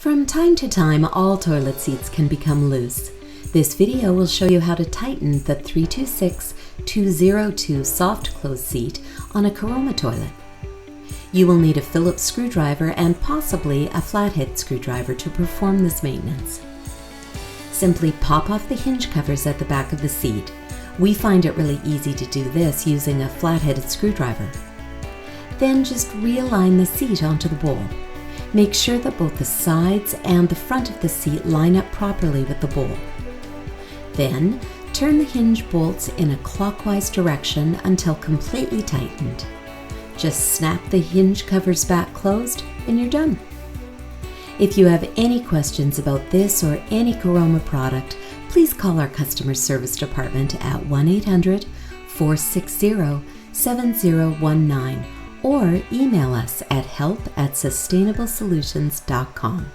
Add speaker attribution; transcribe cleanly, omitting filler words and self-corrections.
Speaker 1: From time to time, all toilet seats can become loose. This video will show you how to tighten the 326202 soft close seat on a Caroma toilet. You will need a Phillips screwdriver and possibly a flathead screwdriver to perform this maintenance. Simply pop off the hinge covers at the back of the seat. We find it really easy to do this using a flat-headed screwdriver. Then just realign the seat onto the bowl. Make sure that both the sides and the front of the seat line up properly with the bowl. Then, turn the hinge bolts in a clockwise direction until completely tightened. Just snap the hinge covers back closed and you're done. If you have any questions about this or any Caroma product, please call our customer service department at 1-800-460-7019 or email us at help@sustainablesolutions.com.